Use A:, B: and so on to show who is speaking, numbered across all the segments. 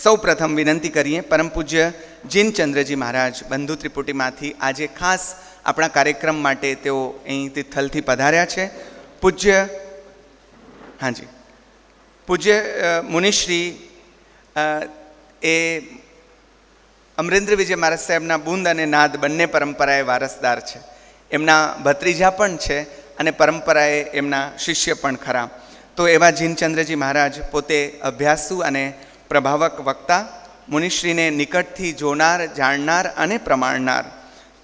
A: સૌ પ્રથમ વિનંતી કરીએ પરમ પૂજ્ય જીનચંદ્રજી મહારાજ બંધુ ત્રિપુટીમાંથી આજે ખાસ આપણા કાર્યક્રમ માટે તેઓ અહીં તિથલથી પધાર્યા છે. પૂજ્ય મુનિશ્રી એ અમરેન્દ્ર વિજય મહારાજ સાહેબના બુંદ અને નાદ બંને પરંપરાએ વારસદાર છે. એમના ભત્રીજા પણ છે અને પરંપરાએ એમના શિષ્ય પણ ખરા. તો એવા જીનચંદ્રજી મહારાજ પોતે અભ્યાસુ અને પ્રભાવક વક્તા, મુનિશ્રીને નિકટથી જોનાર, જાણનાર અને પ્રમાણનાર.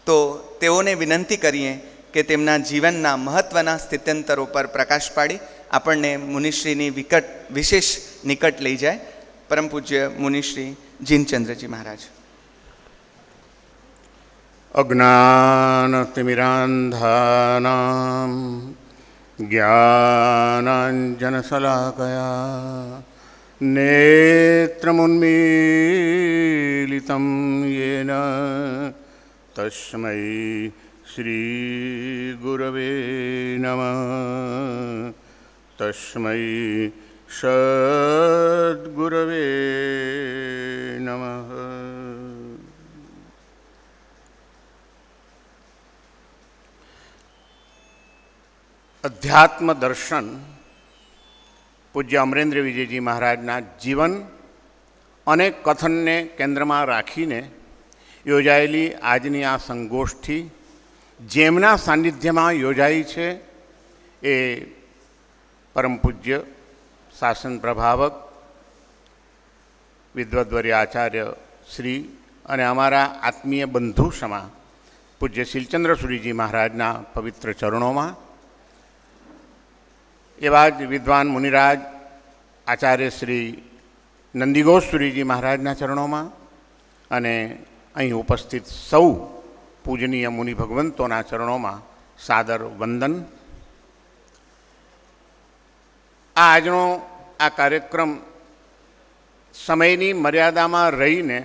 A: તો તેઓને વિનંતી કરીએ કે તેમના જીવનના મહત્ત્વના સ્થિત્યંતરો પર પ્રકાશ પાડી આપણને મુનિશ્રીની વિશેષ નિકટ લઈ જાય. પરમ પૂજ્ય મુનિશ્રી જીનચંદ્રજી મહારાજ.
B: અજ્ઞાનતિમિરાંધાનાં જ્ઞાનાંજનશલાકયા નેત્રముન્મીલિतं येन તસ્મૈ શ્રીગુરવે નમઃ. તસ્મૈ સદ્ગુરવે નમઃ. અધ્યાત્મ દર્શન પૂજ્ય અમરેન્દ્ર વિજયજી મહારાજના જીવન અને કથનને કેન્દ્રમાં રાખીને યોજાયેલી આજની આ સંગોષ્ઠી જેમના સાનિધ્યમાં યોજાઈ છે એ પરમ પૂજ્ય શાસન પ્રભાવક વિદ્વદ્વર્ય આચાર્ય શ્રી અને અમારા આત્મીય બંધુ સમા પૂજ્ય શીલચંદ્ર સુરીજી મહારાજના પવિત્ર ચરણોમાં, એવા જ વિદ્વાન મુનિરાજ આચાર્ય શ્રી નંદીઘોષ સુરીજી મહારાજના ચરણોમાં અને અહીં ઉપસ્થિત સૌ પૂજનીય મુનિ ભગવંતોના ચરણોમાં સાદર વંદન. આજનો આ કાર્યક્રમ સમયની મર્યાદામાં રહીને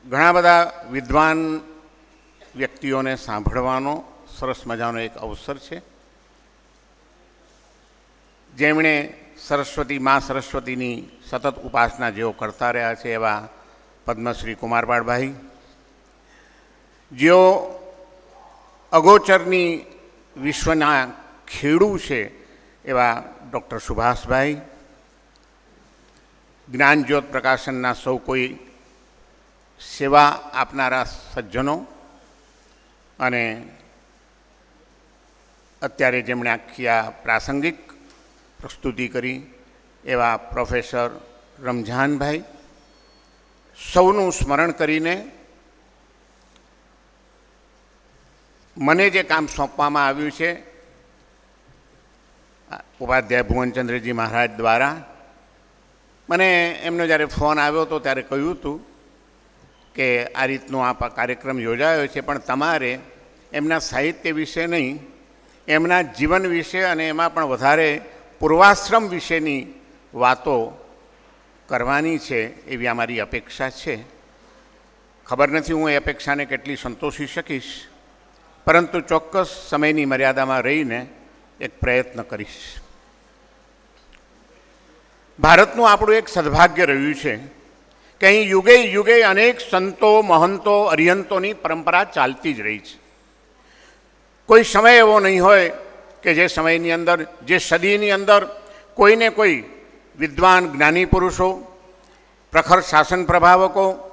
B: ઘણા બધા વિદ્વાન વ્યક્તિઓને સાંભળવાનો સરસ મજાનો એક અવસર છે, જેમણે મા સરસ્વતીની સતત ઉપાસના જેઓ કરતા રહ્યા છે એવા પદ્મશ્રી કુમારપાળભાઈ, જેઓ અગોચરની વિશ્વના ખેડૂ છે એવા ડૉક્ટર સુભાષભાઈ, જ્ઞાનજ્યોત પ્રકાશનના સૌ કોઈ સેવા આપનારા સજ્જનો અને અત્યારે જેમણે આખી આ પ્રાસંગિક પ્રસ્તુતિ કરી એવા પ્રોફેસર રમઝાનભાઈ, સૌનું સ્મરણ કરીને મને જે કામ સોંપવામાં આવ્યું છે ઉપાધ્યાય ભુવનચંદ્રજી મહારાજ દ્વારા, મને એમનો જ્યારે ફોન આવ્યો હતો ત્યારે કહ્યું હતું કે આ રીતનો આ કાર્યક્રમ યોજાયો છે, પણ તમારે એમના સાહિત્ય વિશે નહીં, એમના જીવન વિશે અને એમાં પણ વધારે પૂર્વાશ્રમ વિશેની વાતો કરવાની છે એવી અમારી અપેક્ષા છે. ખબર નથી હું એ અપેક્ષાને કેટલી સંતોષી શકીશ, પરંતુ ચોક્કસ સમયની મર્યાદામાં રહીને એક પ્રયત્ન કરીશ. ભારતનું આપણું એક સદભાગ્ય રહ્યું છે કે અહીં યુગે યુગે અનેક સંતો, મહંતો, અરિહંતોની પરંપરા ચાલતી જ રહી છે. કોઈ સમય એવો નહીં હોય કે જે સમયની અંદર, જે સદીની અંદર કોઈને કોઈ વિદ્વાન જ્ઞાની પુરુષો, પ્રખર શાસન પ્રભાવકો,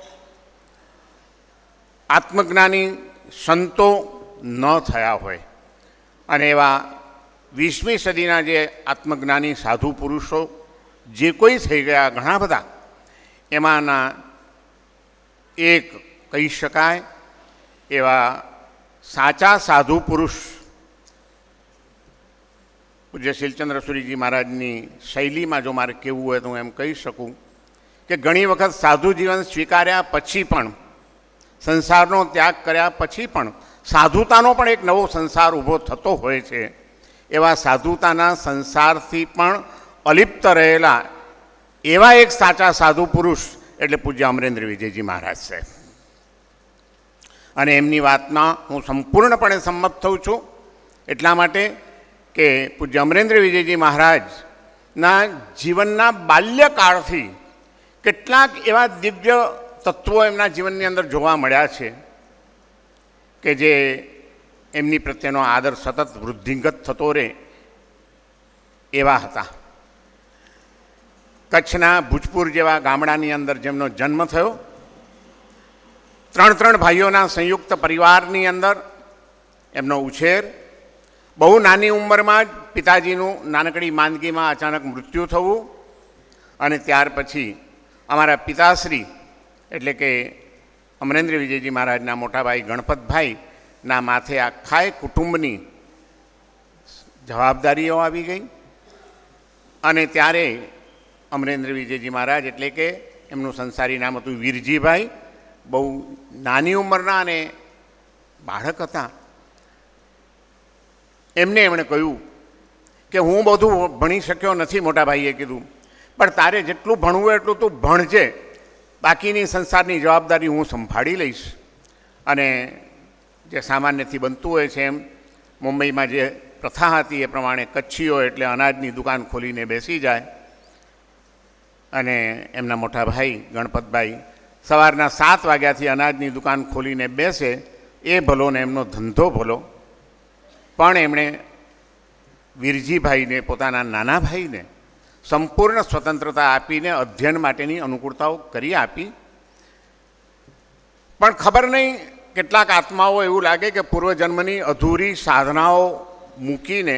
B: આત્મજ્ઞાની સંતો ન થયા હોય. અને એવા 20મી સદીના જે આત્મજ્ઞાની સાધુ પુરુષો જે કોઈ થઈ ગયા ઘણા બધા, એમાંના એક કહી શકાય એવા સાચા સાધુ પુરુષ પૂજ્ય શીલચંદ્ર સુરીજી મહારાજની શૈલીમાં જો મારે કહેવું હોય તો હું એમ કહી શકું કે ઘણી વખત સાધુ જીવન સ્વીકાર્યા પછી પણ, સંસારનો ત્યાગ કર્યા પછી પણ સાધુતાનો પણ એક નવો સંસાર ઊભો થતો હોય છે. એવા સાધુતાના સંસારથી પણ અલિપ્ત રહેલા એવા એક સાચા સાધુ પુરુષ એટલે પૂજ્ય અમરેન્દ્ર વિજયજી મહારાજ સાહેબ. અને એમની વાતમાં હું સંપૂર્ણપણે સંમત થઉં છું, એટલા માટે કે પૂજ્ય અમરેન્દ્ર વિજયજી મહારાજના જીવનના બાલ્યકાળથી કેટલાક એવા દિવ્ય તત્વો એમના જીવનની અંદર જોવા મળ્યા છે કે જે એમની પ્રત્યેનો આદર સતત વૃદ્ધિંગત થતો રહે એવા હતા. કચ્છના ભૂજપુર જેવા ગામડાની અંદર જેમનો જન્મ થયો, 3 ભાઈઓના સંયુક્ત પરિવારની અંદર એમનો ઉછેર, બહુ નાની ઉંમરમાં જ પિતાજીનું નાનકડી માંદગીમાં અચાનક મૃત્યુ થવું અને ત્યાર પછી અમારા પિતાશ્રી એટલે કે અમરેન્દ્ર વિજયજી મહારાજના મોટાભાઈ ગણપતભાઈના માથે આખાય કુટુંબની જવાબદારીઓ આવી ગઈ. અને ત્યારે અમરેન્દ્ર વિજયજી મહારાજ એટલે કે એમનું સંસારી નામ હતું વીરજીભાઈ, બહુ નાની ઉંમરના અને બાળક હતા. એમણે કહ્યું કે હું બધું ભણી શક્યો નથી, મોટા ભાઈએ કીધું, પણ તારે જેટલું ભણવું એટલું તું ભણજે, બાકીની સંસારની જવાબદારી હું સંભાળી લઈશ. અને જે સામાન્યથી બનતું હોય છે એમ મુંબઈમાં જે પ્રથા હતી એ પ્રમાણે કચ્છીઓ એટલે અનાજની દુકાન ખોલીને બેસી જાય. અને એમના મોટા ભાઈ ગણપતભાઈ સવારના 7 વાગ્યાથી અનાજની દુકાન ખોલીને બેસે, એ ભલો ને એમનો ધંધો ભલો. પણ એમણે વીરજીભાઈને, પોતાના નાના ભાઈને સંપૂર્ણ સ્વતંત્રતા આપીને અધ્યયન માટેની અનુકૂળતાઓ કરી આપી. પણ ખબર નહીં, કેટલાક આત્માઓ એવું લાગે કે પૂર્વજન્મની અધૂરી સાધનાઓ મૂકીને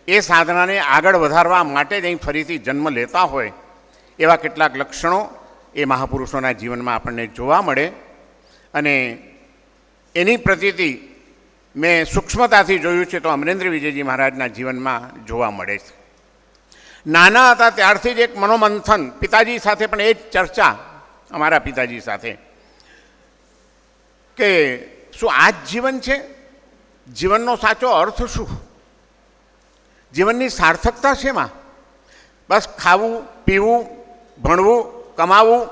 B: એ સાધનાને આગળ વધારવા માટે જ અહીં ફરીથી જન્મ લેતા હોય એવા કેટલાક લક્ષણો એ મહાપુરુષોના જીવનમાં આપણને જોવા મળે. અને એની પ્રતીતિ મેં સૂક્ષ્મતાથી જોયું છે તો અમરેન્દ્ર વિજયજી મહારાજના જીવનમાં જોવા મળે છે. નાના હતા ત્યારથી જ એક મનોમંથન, પિતાજી સાથે પણ એ જ ચર્ચા અમારા પિતાજી સાથે કે શું આ જ જીવન છે? જીવનનો સાચો અર્થ શું? જીવનની સાર્થકતા શેમાં? બસ ખાવું, પીવું, ભણવું, કમાવું,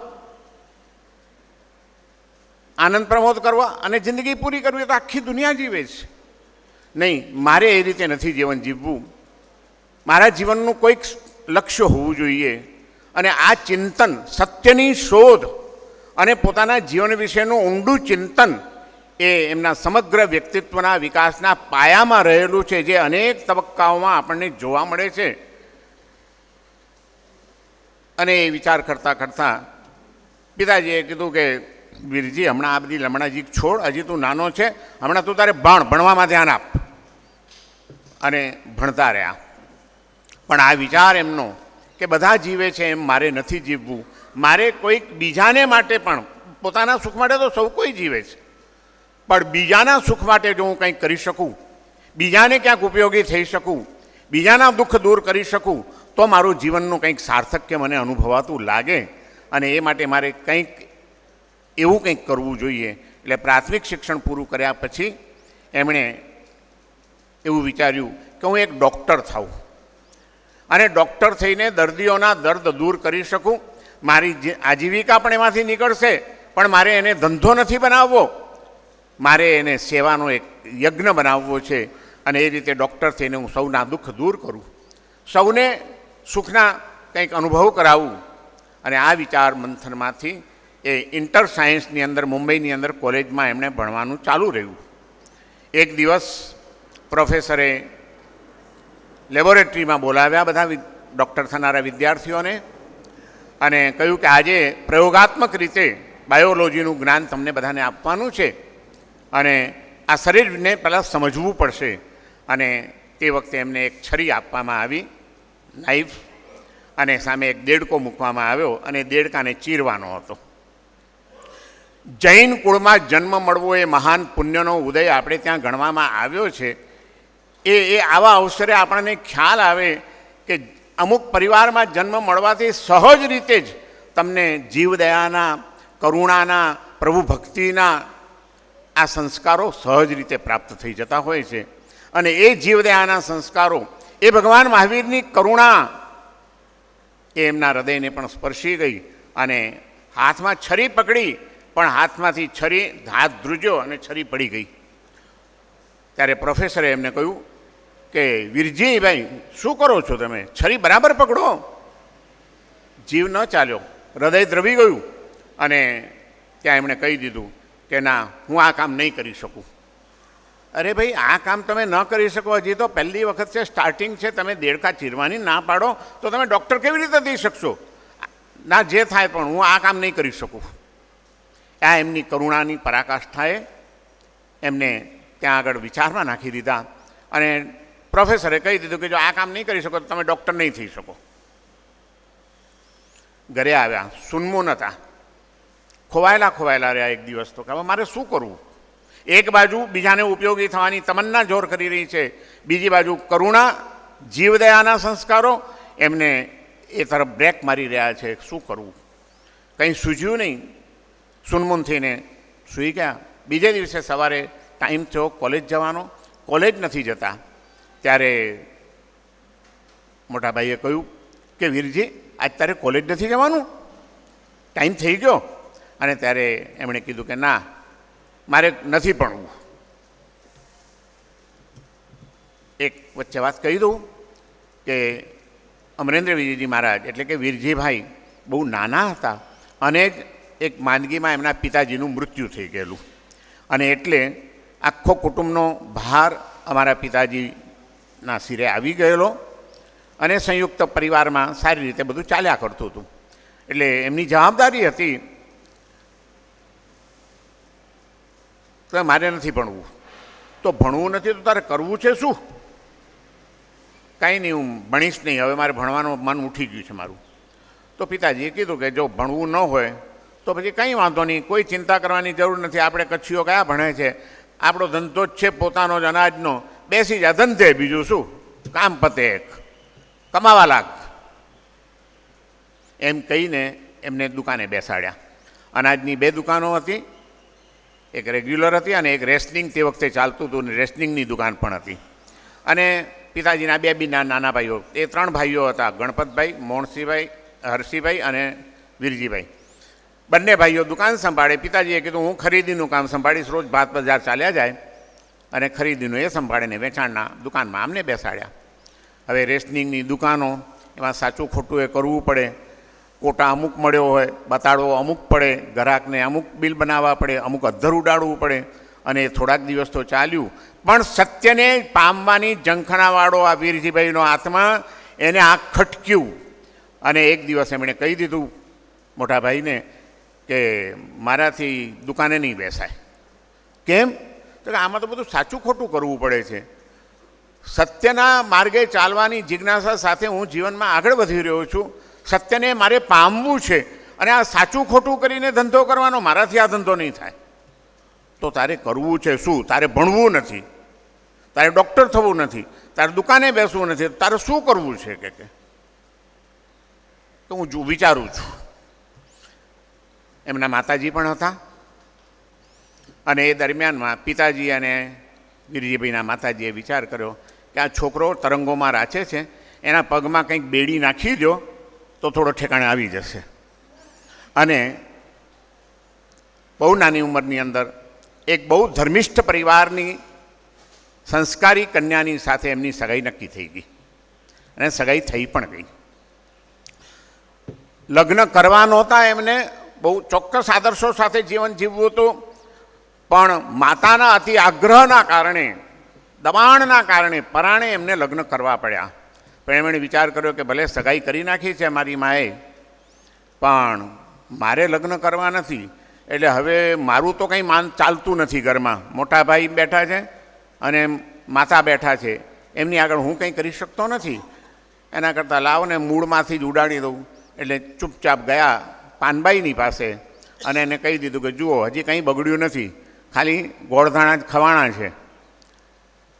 B: આનંદ પ્રમોદ કરવા અને જિંદગી પૂરી કરવી તો આખી દુનિયા જીવે છે. નહીં, મારે એ રીતે નથી જીવન જીવવું. મારા જીવનનું કોઈક લક્ષ્ય હોવું જોઈએ. અને આ ચિંતન, સત્યની શોધ અને પોતાના જીવન વિશેનું ઊંડું ચિંતન એ એમના સમગ્ર વ્યક્તિત્વના વિકાસના પાયામાં રહેલું છે, જે અનેક તબક્કાઓમાં આપણને જોવા મળે છે. અને એ વિચાર કરતાં કરતાં પિતાજીએ કીધું કે વીરજી, હમણાં આ બધી લમણાજી છોડ, હજી તું નાનો છે, હમણાં તું તારે ભણવામાં ધ્યાન આપ. અને ભણતા રહ્યા. પણ આ વિચાર એમનો કે બધા જીવે છે એમ મારે નથી જીવવું, મારે કોઈક બીજાને માટે પણ, પોતાના સુખ માટે તો સૌ કોઈ જીવે છે, પણ બીજાના સુખ માટે જો હું કંઈક કરી શકું, બીજાને ક્યાંક ઉપયોગી થઈ શકું, બીજાના દુઃખ દૂર કરી શકું, તો મારું જીવનનું કંઈક સાર્થક્ય મને અનુભવાતું લાગે. અને એ માટે મારે કંઈક એવું કંઈક કરવું જોઈએ. એટલે પ્રાથમિક શિક્ષણ પૂરું કર્યા પછી એમણે એવું વિચાર્યું કે હું એક ડૉક્ટર થાઉં અને ડૉક્ટર થઈને દર્દીઓના દર્દ દૂર કરી શકું. મારી આજીવિકા પણ એમાંથી નીકળશે, પણ મારે એને ધંધો નથી બનાવવો, મારે એને સેવાનો એક યજ્ઞ બનાવવો છે. અને એ રીતે ડૉક્ટર થઈને હું સૌના દુઃખ દૂર કરું, સૌને સુખના કંઈક અનુભવ કરાવું. અને આ વિચાર મંથનમાંથી એ ઇન્ટર સાયન્સની અંદર મુંબઈની અંદર કોલેજમાં એમણે ભણવાનું ચાલુ રહ્યું. એક દિવસ પ્રોફેસરે લેબોરેટરીમાં બોલાવ્યા બધા ડૉક્ટર થનારા વિદ્યાર્થીઓને અને કહ્યું કે આજે પ્રયોગાત્મક રીતે બાયોલોજીનું જ્ઞાન તમને બધાને આપવાનું છે અને આ શરીરને પહેલાં સમજવું પડશે. અને તે વખતે એમને એક છરી આપવામાં આવી, નાઇફ, અને સામે એક દેડકો મૂકવામાં આવ્યો અને દેડકાને ચીરવાનો હતો. જૈન કુળમાં જન્મ મળવો એ મહાન પુણ્યનો ઉદય આપણે ત્યાં ગણવામાં આવ્યો છે. એ આવા અવસરે આપણને ખ્યાલ આવે કે અમુક પરિવારમાં જન્મ મળવાથી સહજ રીતે જ તમને જીવદયાના, કરુણાના, પ્રભુ ભક્તિના આ સંસ્કારો સહજ રીતે પ્રાપ્ત થઈ જતા હોય છે. અને એ જીવદયાના સંસ્કારો, એ ભગવાન મહાવીરની કરુણા એ એમના હૃદયને પણ સ્પર્શી ગઈ. અને હાથમાં છરી પકડી, પણ હાથમાંથી છરી, હાથ ધ્રુજ્યો અને છરી પડી ગઈ. ત્યારે પ્રોફેસરે એમને કહ્યું કે વીરજીભાઈ, શું કરો છો તમે? છરી બરાબર પકડો. જીવ ન ચાલ્યો. હૃદય દ્રવી ગયું અને ત્યાં એમણે કહી દીધું કે ના, હું આ કામ નહીં કરી શકું. અરે ભાઈ, આ કામ તમે ન કરી શકો, હજી તો પહેલી વખત છે, સ્ટાર્ટિંગ છે, તમે દેડકા ચીરવાની ના પાડો તો તમે ડૉક્ટર કેવી રીતે થઈ શકશો? ના, જે થાય પણ હું આ કામ નહીં કરી શકું. આ એમની કરુણાની પરાકાષ્ઠાએ એમને ત્યાં આગળ વિચારમાં નાખી દીધા અને પ્રોફેસરે કહી દીધું કે જો આ કામ નહીં કરી શકો તો તમે ડૉક્ટર નહીં થઈ શકો. ઘરે આવ્યા, સુનમૂન હતા, ખોવાયેલા રહ્યા એક દિવસ. તો કે હવે મારે શું કરવું? એક બાજુ બીજાને ઉપયોગી થવાની તમન્ના જોર કરી રહી છે, બીજી બાજુ કરુણા, જીવદયાના સંસ્કારો એમને એ તરફ બ્રેક મારી રહ્યા છે. શું કરવું? કંઈ સૂઝ્યું નહીં. સુનમૂન થઈને સૂઈ ગયા. બીજે દિવસે સવારે ટાઈમ થયો કોલેજ જવાનો, કોલેજ નથી જતા. ત્યારે મોટાભાઈએ કહ્યું કે વીરજી, આજ તારે કોલેજ નથી જવાનું? ટાઈમ થઈ ગયો. અને ત્યારે એમણે કીધું કે ના, મારે નથી ભણવું. એક વચ્ચે વાત કહી દઉં કે અમરેન્દ્ર વિજયજી મહારાજ એટલે કે વીરજીભાઈ બહુ નાના હતા અને જ એક માંદગીમાં એમના પિતાજીનું મૃત્યુ થઈ ગયેલું. અને એટલે આખો કુટુંબનો ભાર અમારા પિતાજીના સિરે આવી ગયેલો અને સંયુક્ત પરિવારમાં સારી રીતે બધું ચાલ્યા કરતું હતું. એટલે એમની જવાબદારી હતી તો મારે નથી ભણવું. તો ભણવું નથી તો તારે કરવું છે શું? કાંઈ નહીં, હું ભણીશ નહીં, હવે મારે ભણવાનું મન ઉઠી ગયું છે મારું. તો પિતાજીએ કીધું કે જો ભણવું ન હોય તો પછી કંઈ વાંધો નહીં, કોઈ ચિંતા કરવાની જરૂર નથી. આપણે કચ્છીઓ કયા ભણે છે? આપણો ધંધો જ છે પોતાનો જ અનાજનો, બેસી જા ધંધે, બીજું શું, કામ પતે, એક કમાવા લાગ. એમ કહીને એમને દુકાને બેસાડ્યા. અનાજની 2 દુકાનો હતી, એક રેગ્યુલર હતી અને એક રેશનિંગ તે વખતે ચાલતું હતું ને રેશનિંગની દુકાન પણ હતી. અને પિતાજીના 2 નાના ભાઈઓ, એ 3 ભાઈઓ હતા, ગણપતભાઈ, મોણસીભાઈ, હરસીભાઈ અને વીરજીભાઈ. બંને ભાઈઓ દુકાન સંભાળે. પિતાજીએ કીધું હું ખરીદીનું કામ સંભાળીશ, રોજ ભાત બજાર ચાલ્યા જાય અને ખરીદીનું એ સંભાળીને વેચાણના દુકાનમાં અમને બેસાડ્યા. હવે રેશનિંગની દુકાનો, એમાં સાચું ખોટું એ કરવું પડે, કોટા અમુક મળ્યો હોય, બતાડવો અમુક પડે, ગ્રાહકને અમુક બિલ બનાવવા પડે, અમુક અધ્ધર ઉડાડવું પડે. અને થોડાક દિવસ તો ચાલ્યું, પણ સત્યને પામવાની ઝંખનાવાળો આ વીરજીભાઈનો આત્મા, એને આ ખટક્યું. અને એક દિવસ એમણે કહી દીધું મોટા ભાઈને કે મારાથી દુકાને નહીં બેસાય. કેમ? તો કે આમાં તો બધું સાચું ખોટું કરવું પડે છે. સત્યના માર્ગે ચાલવાની જિજ્ઞાસા સાથે હું જીવનમાં આગળ વધી રહ્યો છું. સત્યને મારે પામવું છે અને આ સાચું ખોટું કરીને ધંધો કરવાનો, મારાથી આ ધંધો નહીં થાય. તો તારે કરવું છે શું? તારે ભણવું નથી, તારે ડૉક્ટર થવું નથી, તારે દુકાને બેસવું નથી, તારે શું કરવું છે? કે તો હું વિચારું છું. એમના માતાજી પણ હતા અને એ દરમિયાનમાં પિતાજી અને વીરજીભાઈના માતાજીએ વિચાર કર્યો કે આ છોકરો તરંગોમાં રાચે છે, એના પગમાં કંઈક બેડી નાખી દો તો થોડો ઠેકાણે આવી જશે. અને બહુ નાની ઉંમરની અંદર એક બહુ ધર્મિષ્ઠ પરિવારની સંસ્કારી કન્યાની સાથે એમની સગાઈ નક્કી થઈ ગઈ અને સગાઈ થઈ પણ ગઈ. લગ્ન કરવા નહોતા એમને, બહુ ચોક્કસ આદર્શો સાથે જીવન જીવવું હતું, પણ માતાના અતિ આગ્રહના કારણે, દબાણના કારણે પરાણે એમને લગ્ન કરવા પડ્યા. પણ એમણે વિચાર કર્યો કે ભલે સગાઈ કરી નાખી છે મારી માએ, પણ મારે લગ્ન કરવા નથી. એટલે હવે મારું તો કંઈ માન ચાલતું નથી ઘરમાં. મોટા ભાઈ બેઠા છે અને માતા બેઠા છે, એમની આગળ હું કંઈ કરી શકતો નથી. એના કરતાં લાવો ને મૂળમાંથી જ ઉડાડી દઉં. એટલે ચૂપચાપ ગયા પાનબાઈની પાસે અને એને કહી દીધું કે જુઓ, હજી કંઈ બગડ્યું નથી, ખાલી ગોળધાણા જ ખવાણા છે,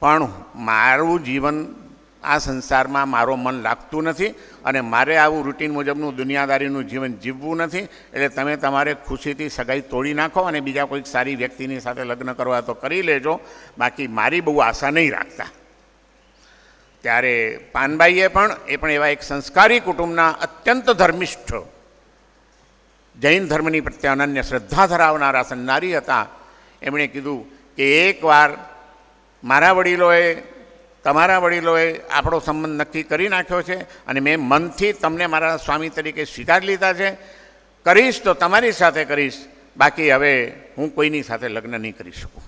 B: પણ મારું જીવન આ સંસારમાં મારો મન લાગતું નથી અને મારે આવું રૂટીન મુજબનું દુનિયાદારીનું જીવન જીવવું નથી. એટલે તમે તમારે ખુશીથી સગાઈ તોડી નાખો અને બીજા કોઈક સારી વ્યક્તિની સાથે લગ્ન કરવા તો કરી લેજો, બાકી મારી બહુ આશા નહીં રાખતા. ત્યારે પાનબાઈએ પણ એવા એક સંસ્કારી કુટુંબના અત્યંત ધર્મિષ્ઠ, જૈન ધર્મની પ્રત્યે અનન્ય શ્રદ્ધા ધરાવનારા સન્નારી હતા. એમણે કીધું કે એકવાર મારા વડીલોએ, તમારા વડીલોએ આપણો સંબંધ નક્કી કરી નાખ્યો છે અને મેં મનથી તમને મારા સ્વામી તરીકે સ્વીકારી લીધા છે. કરીશ તો તમારી સાથે કરીશ, બાકી હવે હું કોઈની સાથે લગ્ન નહીં કરી શકું.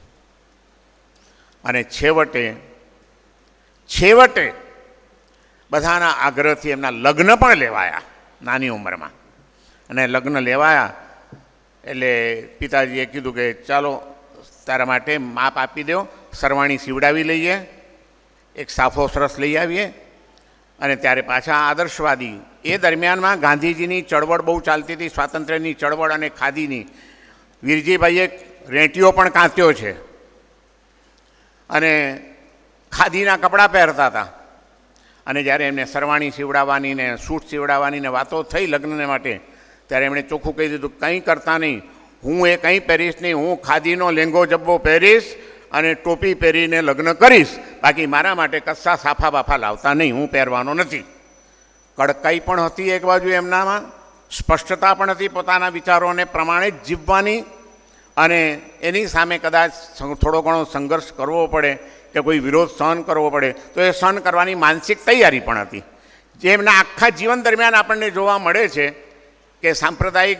B: અને છેવટે બધાના આગ્રહથી એમના લગ્ન પણ લેવાયા નાની ઉંમરમાં. અને લગ્ન લેવાયા એટલે પિતાજીએ કીધું કે ચાલો તારા માટે માપ આપી દો, સરવાણી સીવડાવી લઈએ, એક સાફો સરસ લઈ આવીએ. અને ત્યારે પાછા આદર્શવાદી, એ દરમિયાનમાં ગાંધીજીની ચળવળ બહુ ચાલતી હતી, સ્વાતંત્ર્યની ચળવળ અને ખાદીની. વીરજીભાઈએ રેંટીઓ પણ કાંત્યો છે અને ખાદીના કપડાં પહેરતા હતા. અને જ્યારે એમને સરવાણી સીવડાવવાની ને સૂટ સીવડાવવાની ને વાતો થઈ લગ્નને માટે, ત્યારે એમણે ચોખ્ખું કહી દીધું, કંઈ કરતા નહીં, હું એ કંઈ પહેરીશ નહીં, હું ખાદીનો લેંગો જબ્બો પહેરીશ અને ટોપી પહેરીને લગ્ન કરીશ, બાકી મારા માટે કશા સાફા બાફા લાવતા નહીં, હું પહેરવાનો નથી. કડકાઈ પણ હતી એક બાજુ એમનામાં, સ્પષ્ટતા પણ હતી પોતાના વિચારોને પ્રમાણે જ જીવવાની. અને એની સામે કદાચ થોડો ઘણો સંઘર્ષ કરવો પડે કે કોઈ વિરોધ સહન કરવો પડે તો એ સહન કરવાની માનસિક તૈયારી પણ હતી, જે એમના આખા જીવન દરમિયાન આપણને જોવા મળે છે કે સાંપ્રદાયિક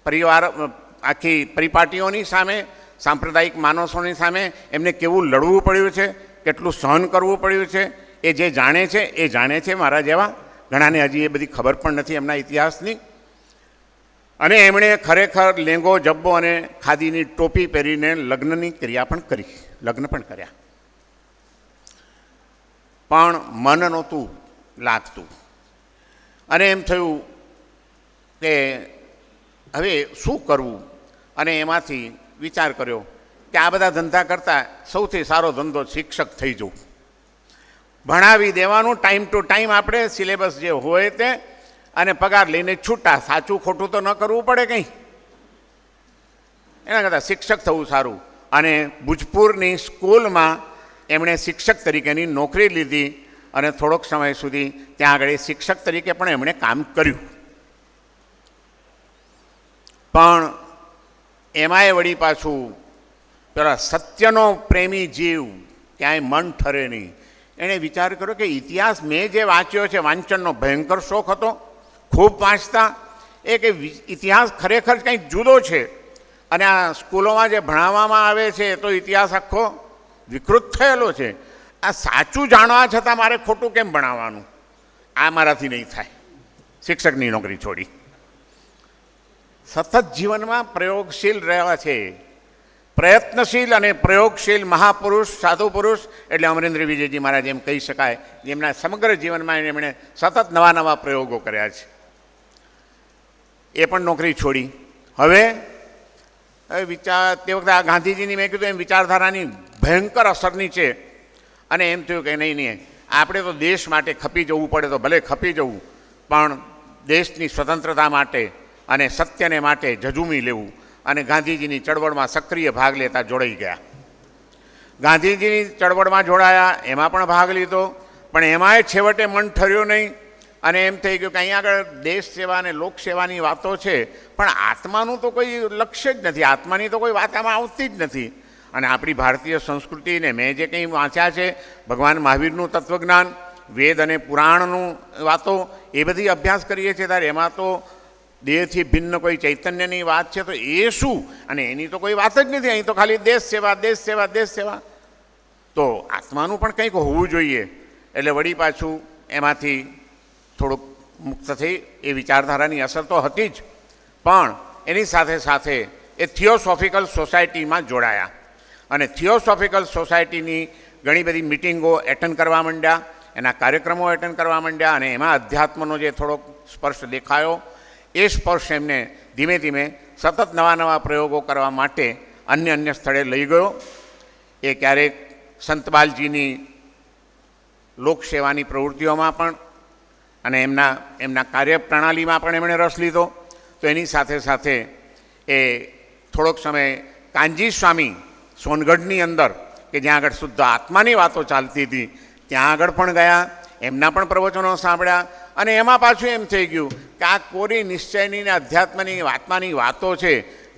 B: પરિવાર, આખી પરિપાટીઓની સામે, સાંપ્રદાયિક માણસોની સામે એમને કેવું લડવું પડ્યું છે, કેટલું સહન કરવું પડ્યું છે, એ જે જાણે છે એ જાણે છે. મારા જેવા ઘણાને હજી એ બધી ખબર પણ નથી એમના ઇતિહાસની. અને એમણે ખરેખર લેંગો જબ્બો અને ખાદીની ટોપી પહેરીને લગ્નની ક્રિયા પણ કરી, લગ્ન પણ કર્યા. પણ મન નહોતું લાગતું અને એમ થયું કે હવે શું કરવું. અને એમાંથી વિચાર કર્યો કે આ બધા ધંધા કરતાં સૌથી સારો ધંધો શિક્ષક થઈ જવું, ભણાવી દેવાનું ટાઈમ ટુ ટાઈમ, આપણે સિલેબસ જે હોય તે, અને પગાર લઈને છૂટા. સાચું ખોટું તો ન કરવું પડે કંઈ, એના કરતાં શિક્ષક થવું સારું. અને ભુજપુરની સ્કૂલમાં એમણે શિક્ષક તરીકેની નોકરી લીધી અને થોડોક સમય સુધી ત્યાં આગળ શિક્ષક તરીકે પણ એમણે કામ કર્યું. પણ એમાંય વળી પાછું પેલા સત્યનો પ્રેમી જીવ ક્યાંય મન ઠરે નહીં. એણે વિચાર કર્યો કે ઇતિહાસ મેં જે વાંચ્યો છે, વાંચનનો ભયંકર શોખ હતો, ખૂબ વાંચતા, એ કે ઇતિહાસ ખરેખર કંઈક જુદો છે. અને આ સ્કૂલોમાં જે ભણાવવામાં આવે છે એ તો ઇતિહાસ આખો વિકૃત થયેલો છે. આ સાચું જાણવા છતાં મારે ખોટું કેમ ભણાવવાનું? આ મારાથી નહીં થાય. શિક્ષકની નોકરી છોડી સતત જીવનમાં પ્રયોગશીલ રહ્યા છે. પ્રયત્નશીલ અને પ્રયોગશીલ મહાપુરુષ, સાધુ પુરુષ એટલે અમરેન્દ્ર વિજયજી મહારાજ એમ કહી શકાય. એમના સમગ્ર જીવનમાં એમણે સતત નવા નવા પ્રયોગો કર્યા છે. એ પણ નોકરી છોડી. હવે તે વખતે આ ગાંધીજીની મેં કીધું એમ વિચારધારાની ભયંકર અસર નીચે. અને એમ થયું કે નહીં, આપણે તો દેશ માટે ખપી જવું પડે તો ભલે ખપી જવું, પણ દેશની સ્વતંત્રતા માટે અને સત્યને માટે ઝઝૂમી લેવું. અને ગાંધીજીની ચળવળમાં સક્રિય ભાગ લેતા જોડાઈ ગયા. ગાંધીજીની ચળવળમાં જોડાયા, એમાં પણ ભાગ લીધો, પણ એમાંય છેવટે મન ઠર્યું નહીં. અને એમ થઈ ગયું કે અહીંયા આગળ દેશ સેવા અને લોકસેવાની વાતો છે, પણ આત્માનું તો કોઈ લક્ષ્ય જ નથી, આત્માની તો કોઈ વાત આમાં આવતી જ નથી. અને આપણી ભારતીય સંસ્કૃતિને મેં જે કંઈ વાંચ્યા છે, ભગવાન મહાવીરનું તત્વજ્ઞાન, વેદ અને પુરાણનું વાતો, એ બધી અભ્યાસ કરીએ છીએ ત્યારે એમાં તો દેહથી ભિન્ન કોઈ ચૈતન્યની વાત છે તો એ શું? અને એની તો કોઈ વાત જ નથી. અહીં તો ખાલી દેશ સેવા, દેશ સેવા, દેશ સેવા. તો આત્માનું પણ કંઈક હોવું જોઈએ. એટલે વળી પાછું એમાંથી થોડુંક મુક્ત થઈ. એ વિચારધારાની અસર તો હતી જ, પણ એની સાથે સાથે એ થિયોસોફિકલ સોસાયટીમાં જોડાયા. અને થિયોસોફિકલ સોસાયટીની ઘણી બધી મિટિંગો એટેન્ડ કરવા માંડ્યા, એના કાર્યક્રમો એટેન્ડ કરવા માંડ્યા. અને એમાં અધ્યાત્મનો જે થોડોક સ્પર્શ દેખાયો, એ સ્પર્શ એમને ધીમે ધીમે સતત નવા નવા પ્રયોગો કરવા માટે અન્ય સ્થળે લઈ ગયો. એ ક્યારેક સંતબાલજીની લોકસેવાની પ્રવૃત્તિઓમાં પણ અને એમના કાર્યપ્રણાલીમાં પણ એમણે રસ લીધો. તો એની સાથે સાથે એ થોડોક સમય કાનજી સ્વામી સોનગઢની અંદર, કે જ્યાં આગળ શુદ્ધ આત્માની વાતો ચાલતી હતી, ત્યાં આગળ પણ ગયા, એમના પણ પ્રવચનો સાંભળ્યા. અને એમાં પાછું એમ થઈ ગયું કે આ કોરી નિશ્ચયની ને અધ્યાત્મની આત્માની વાતો છે,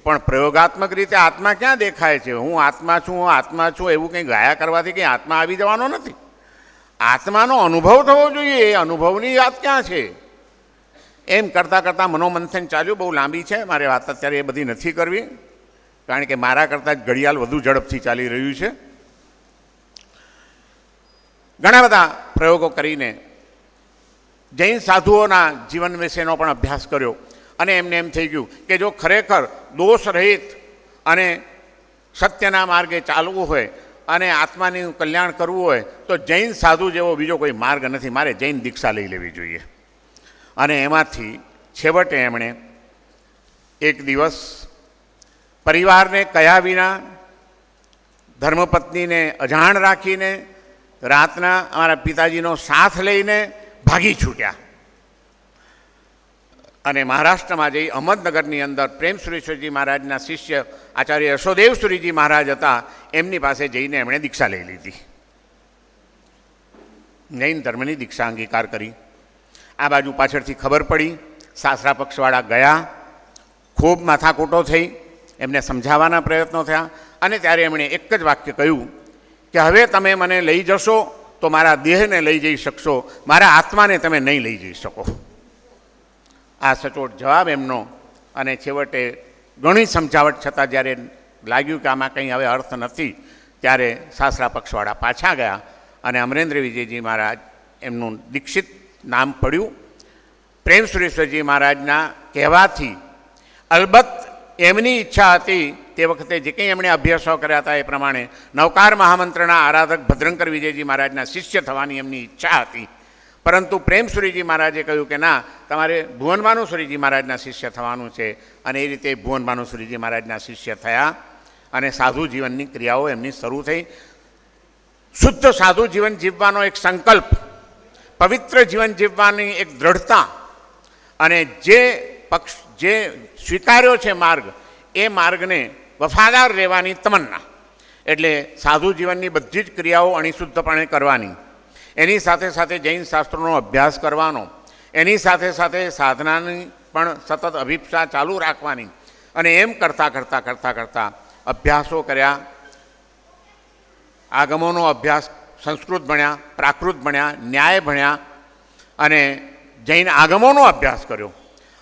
B: પણ પ્રયોગાત્મક રીતે આત્મા ક્યાં દેખાય છે? હું આત્મા છું, હું આત્મા છું, એવું કંઈ ગાયા કરવાથી કંઈ આત્મા આવી જવાનો નથી. આત્માનો અનુભવ થવો જોઈએ. એ અનુભવની વાત ક્યાં છે? એમ કરતાં કરતાં મનોમંથન ચાલ્યું. બહુ લાંબી છે, મારે વાત અત્યારે એ બધી નથી કરવી, કારણ કે મારા કરતાં જ ઘડિયાળ વધુ ઝડપથી ચાલી રહ્યું છે. ઘણા બધા પ્રયોગો કરીને જૈન સાધુઓના જીવન વિશેનો પણ અભ્યાસ કર્યો અને એમને એમ થઈ ગયું કે જો ખરેખર દોષ રહિત અને સત્યના માર્ગે ચાલવું હોય અને આત્માનું કલ્યાણ કરવું હોય તો જૈન સાધુ જેવો બીજો કોઈ માર્ગ નથી, મારે જૈન દીક્ષા લઈ લેવી જોઈએ. અને એમાંથી છેવટે એમણે એક દિવસ પરિવારને કયા વિના, ધર્મપત્નીને અજાણ રાખીને, રાતના અમારા પિતાજીનો સાથ લઈને ભાગી છૂટ્યા અને મહારાષ્ટ્રમાં જઈ અહમદનગરની અંદર પ્રેમ સુરેશ્વરજી મહારાજના શિષ્ય આચાર્ય યશોદેવ સુરીજી મહારાજ હતા, એમની પાસે જઈને એમણે દીક્ષા લઈ લીધી. જૈન ધર્મની દીક્ષા અંગીકાર કરી. આ બાજુ પાછળથી ખબર પડી, સાસરા પક્ષવાળા ગયા, ખૂબ માથાકૂટો થઈ, એમને સમજાવવાના પ્રયત્નો થયા અને ત્યારે એમણે એક જ વાક્ય કહ્યું કે હવે તમે મને લઈ જશો તો મારા દેહને લઈ જઈ શકશો, મારા આત્માને તમે નહીં લઈ જઈ શકો. આ સચોટ જવાબ એમનો. અને છેવટે ઘણી સમજાવટ છતાં જ્યારે લાગ્યું કે આમાં કંઈ હવે અર્થ નથી, ત્યારે સાસરા પક્ષવાળા પાછા ગયા અને અમરેન્દ્ર વિજયજી મહારાજ એમનું દીક્ષિત નામ પડ્યું. પ્રેમ સુરેશ્વરજી મહારાજના કહેવાથી અલબત્ત એમની ઈચ્છા હતી તે વખતે જે કંઈ એમણે અભ્યાસો કર્યા હતા એ પ્રમાણે નવકાર મહામંત્રના આરાધક ભદ્રંકર વિજયજી મહારાજના શિષ્ય થવાની એમની ઈચ્છા હતી. પરંતુ પ્રેમસુરીજી મહારાજે કહ્યું કે ના, તમારે ભુવનભાનુસુરીજી મહારાજના શિષ્ય થવાનું છે. અને એ રીતે ભુવનભાનુસુરીજી મહારાજના શિષ્ય થયા અને સાધુ જીવનની ક્રિયાઓ એમની શરૂ થઈ. શુદ્ધ સાધુ જીવન જીવવાનો એક સંકલ્પ, પવિત્ર જીવન જીવવાની એક દ્રઢતા અને જે સ્વીકાર્યો છે માર્ગ, એ માર્ગને વફાદાર રહેવાની તમન્ના. એટલે સાધુ જીવનની બધી જ ક્રિયાઓ અણિશુદ્ધપણે કરવાની, એની સાથે સાથે જૈન શાસ્ત્રોનો અભ્યાસ કરવાનો, એની સાથે સાથે સાધનાની પણ સતત અભિપ્સા ચાલુ રાખવાની. અને એમ કરતાં અભ્યાસો કર્યા. આગમોનો અભ્યાસ, સંસ્કૃત ભણ્યા, પ્રાકૃત ભણ્યા, ન્યાય ભણ્યા અને જૈન આગમોનો અભ્યાસ કર્યો.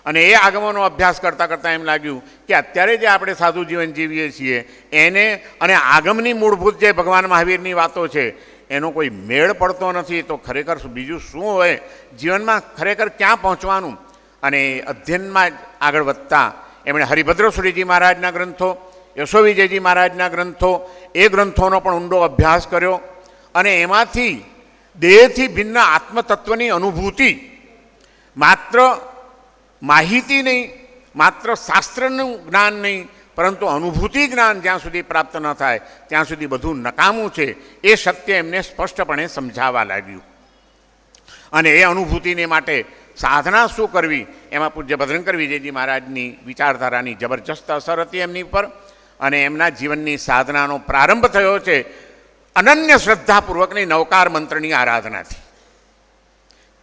B: અને એ આગમોનો અભ્યાસ કરતાં એમ લાગ્યું કે અત્યારે જે આપણે સાધુ જીવન જીવીએ છીએ એને અને આગમની મૂળભૂત જે ભગવાન મહાવીરની વાતો છે એનો કોઈ મેળ પડતો નથી. તો ખરેખર બીજું શું હોય જીવનમાં, ખરેખર ક્યાં પહોંચવાનું? અને અધ્યયનમાં જ આગળ વધતા એમણે હરિભદ્રસુરીજી મહારાજના ગ્રંથો, યશોવિજયજી મહારાજના ગ્રંથો, એ ગ્રંથોનો પણ ઊંડો અભ્યાસ કર્યો. અને એમાંથી દેહથી ભિન્ન આત્મતત્વની અનુભૂતિ, માત્ર માહિતી નહીં, માત્ર શાસ્ત્રનું જ્ઞાન નહીં, પરંતુ અનુભૂતિ જ્ઞાન જ્યાં સુધી પ્રાપ્ત ન થાય ત્યાં સુધી બધું નકામું છે, એ સત્ય એમને સ્પષ્ટપણે સમજાવવા લાગ્યું. અને એ અનુભૂતિને માટે સાધના શું કરવી, એમાં પૂજ્ય ભદ્રંકર વિજયજી મહારાજની વિચારધારાની જબરજસ્ત અસર હતી એમની પર. અને એમના જીવનની સાધનાનો પ્રારંભ થયો છે અનન્ય શ્રદ્ધાપૂર્વકની નવકાર મંત્રની આરાધનાથી.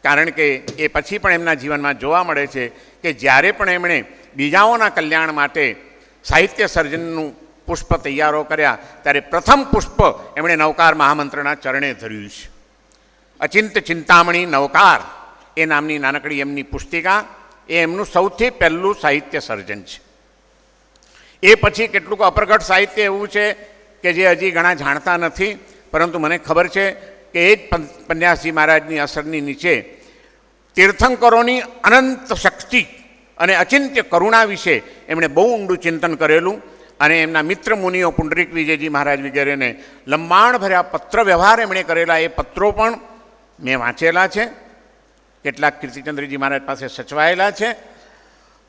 B: કારણ કે એ પછી પણ એમના જીવનમાં જોવા મળે છે કે જ્યારે પણ એમણે બીજાઓના કલ્યાણ માટે સાહિત્ય સર્જનનું પુષ્પ તૈયારો કર્યા ત્યારે પ્રથમ પુષ્પ એમણે નવકાર મહામંત્રના ચરણે ધર્યું છે. અચિંત ચિંતામણી નવકાર એ નામની નાનકડી એમની પુસ્તિકા, એ એમનું સૌથી પહેલું સાહિત્ય સર્જન છે. એ પછી કેટલુંક અપ્રગટ સાહિત્ય એવું છે કે જે હજી ઘણા જાણતા નથી, પરંતુ મને ખબર છે કે એ જ પન્યાસજી મહારાજની અસરની નીચે તીર્થંકરોની અનંત શક્તિ અને અચિંત્ય કરુણા વિશે એમણે બહુ ઊંડું ચિંતન કરેલું. અને એમના મિત્ર મુનિઓ પુંડરીક વિજયજી મહારાજ વગેરેને લંબાણભર્યા પત્ર વ્યવહાર એમણે કરેલા, એ પત્રો પણ મેં વાંચેલા છે, કેટલાક કીર્તિચંદ્રજી મહારાજ પાસે સચવાયેલા છે.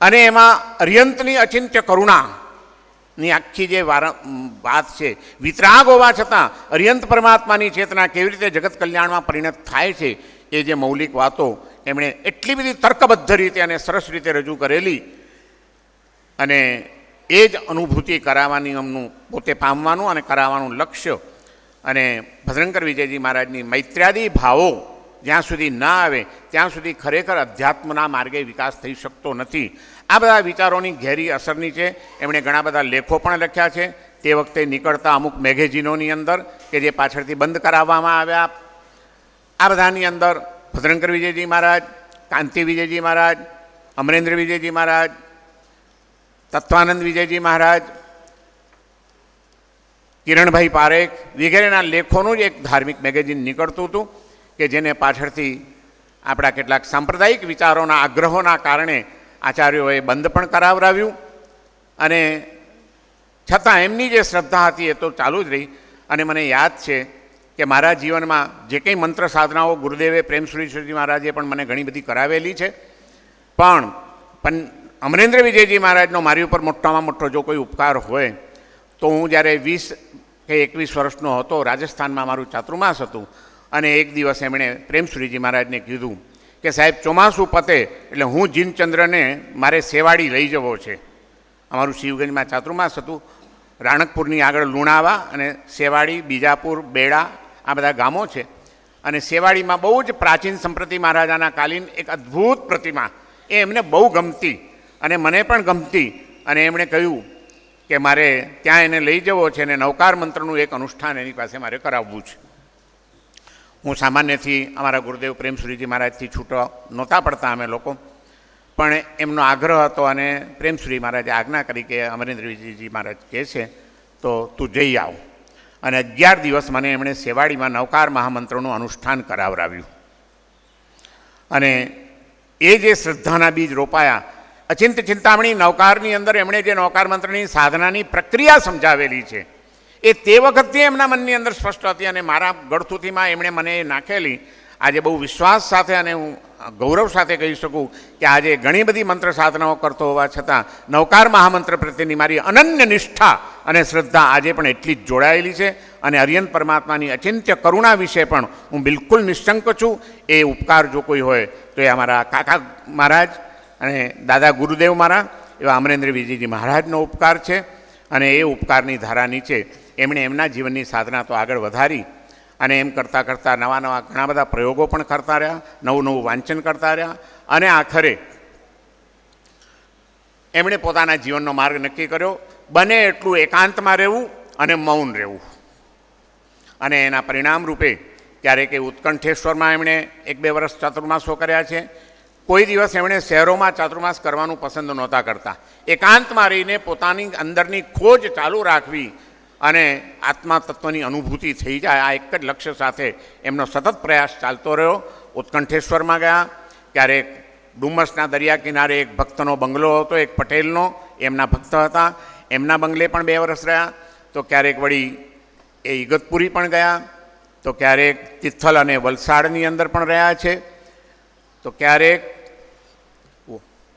B: અને એમાં અર્યંતની અચિંત્ય કરુણાની આખી જે વાત છે, વિતરાગ હોવા છતાં અર્યંત પરમાત્માની ચેતના કેવી રીતે જગત કલ્યાણમાં પરિણત થાય છે, એ જે મૌલિક વાતો એમણે એટલી બધી તર્કબદ્ધ રીતે અને સરસ રીતે રજૂ કરેલી. અને એ જ અનુભૂતિ કરાવવાની એમનું પોતે પામવાનું અને કરાવવાનું લક્ષ્ય. અને ભદ્રંકર વિજયજી મહારાજની મૈત્ર્યાદી ભાવો જ્યાં સુધી ના આવે ત્યાં સુધી ખરેખર અધ્યાત્મના માર્ગે વિકાસ થઈ શકતો નથી. આ બધા વિચારોની ઘેરી અસરની છે. એમણે ઘણા બધા લેખો પણ લખ્યા છે તે વખતે નીકળતા અમુક મેગેઝિનોની અંદર, કે જે પાછળથી બંધ કરાવવામાં આવ્યા. આ બધાની અંદર ભદ્રંકર વિજયજી મહારાજ, કાંતિ વિજયજી મહારાજ, અમરેન્દ્ર વિજયજી મહારાજ, તત્વાનંદ વિજયજી મહારાજ, કિરણભાઈ પારેખ વગેરેના લેખોનું જ એક ધાર્મિક મેગેઝિન નીકળતું હતું કે જેને પાછળથી આપણા કેટલાક સાંપ્રદાયિક વિચારોના આગ્રહોના કારણે આચાર્યોએ બંધ પણ કરાવરાવ્યું. અને છતાં એમની જે શ્રદ્ધા હતી એ તો ચાલુ જ રહી. અને મને યાદ છે કે મારા જીવનમાં જે કંઈ મંત્ર સાધનાઓ ગુરુદેવે પ્રેમશ્રીજી મહારાજે પણ મને ઘણી બધી કરાવેલી છે, પણ અમરેન્દ્ર વિજયજી મહારાજનો મારી ઉપર મોટામાં મોટો જો કોઈ ઉપકાર હોય તો હું જ્યારે 20 કે 21 વર્ષનો હતો, રાજસ્થાનમાં મારું ચાતુર્માસ હતું, અને એક દિવસ એમણે પ્રેમશ્રીજી મહારાજને કીધું કે સાહેબ ચોમાસું પતે એટલે હું જીનચંદ્રને મારે સેવાડી લઈ જવો છે. અમારું શિવગંજમાં ચાતુર્માસ હતું. રાણકપુરની આગળ લુણાવા અને સેવાડી, બીજાપુર, બેડા આ બધા ગામો છે. અને સેવાડીમાં બહુ જ પ્રાચીન સંપ્રતિ મહારાજાના કાલીન એક અદ્ભુત પ્રતિમા એ એમને બહુ ગમતી અને મને પણ ગમતી. અને એમણે કહ્યું કે મારે ત્યાં એને લઈ જવો છે અને નવકાર મંત્રનું એક અનુષ્ઠાન એની પાસે મારે કરાવવું છે. હું સામાન્યથી અમારા ગુરુદેવ પ્રેમશ્રીજી મહારાજથી છૂટવા નહોતા પડતા અમે લોકો, પણ એમનો આગ્રહ હતો અને પ્રેમશ્રી મહારાજે આજ્ઞા કરી કે અમરેન્દ્ર વિજયજી મહારાજ કહે છે તો તું જઈ આવ. અને 11 દિવસ મને એમણે સેવાડીમાં નવકાર મહામંત્રનું અનુષ્ઠાન કરાવરાવ્યું. અને એ જે શ્રદ્ધાના બીજ રોપાયા, અચિંત ચિંતામણી નવકારની અંદર એમણે જે નવકાર મંત્રની સાધનાની પ્રક્રિયા સમજાવેલી છે એ તે વખતથી એમના મનની અંદર સ્પષ્ટ હતી. અને મારા ગળથુથીમાં એમણે મને નાખેલી આજે બહુ વિશ્વાસ સાથે અને હું ગૌરવ સાથે કહી શકું કે આજે ઘણી બધી મંત્ર સાધનાઓ કરતો હોવા છતાં નવકાર મહામંત્ર પ્રત્યેની મારી અનન્ય નિષ્ઠા અને શ્રદ્ધા આજે પણ એટલી જ જોડાયેલી છે. અને અરિયંત પરમાત્માની અચિંત્ય કરુણા વિશે પણ હું બિલકુલ નિશ્ચંક છું. એ ઉપકાર જો કોઈ હોય તો એ અમારા કાકા મહારાજ અને દાદા ગુરુદેવ મારા એવા અમરેન્દ્ર વિજયજી મહારાજનો ઉપકાર છે. અને એ ઉપકારની ધારા નીચે એમણે એમના જીવનની સાધના તો આગળ વધારી અને એમ કરતાં કરતાં નવા નવા ઘણા બધા પ્રયોગો પણ કરતા રહ્યા, નવું નવું વાંચન કરતા રહ્યા. અને આખરે એમણે પોતાના જીવનનો માર્ગ નક્કી કર્યો, બને એટલું એકાંતમાં રહેવું અને મૌન રહેવું. અને એના પરિણામ રૂપે ક્યારેક એ ઉત્કંઠેશ્વરમાં એમણે 1-2 વર્ષ ચાતુર્માસો કર્યા છે. કોઈ દિવસ એમણે શહેરોમાં ચાતુર્માસ કરવાનું પસંદ નહોતા કરતા. એકાંતમાં રહીને પોતાની અંદરની ખોજ ચાલુ રાખવી અને આત્મા તત્વની અનુભૂતિ થઈ જાય, આ એક જ લક્ષ્ય સાથે એમનો સતત પ્રયાસ ચાલતો રહ્યો. ઉત્કંઠેશ્વરમાં ગયા, ક્યારેક ડુમસના દરિયા કિનારે એક ભક્તનો બંગલો હતો, એક પટેલનો, એમના ભક્ત હતા, એમના બંગલે પણ 2 વર્ષ રહ્યા. તો ક્યારેક વળી એ ઇગતપુરી પણ ગયા, તો ક્યારેક તિથલ અને વલસાડની અંદર પણ રહ્યા છે, તો ક્યારેક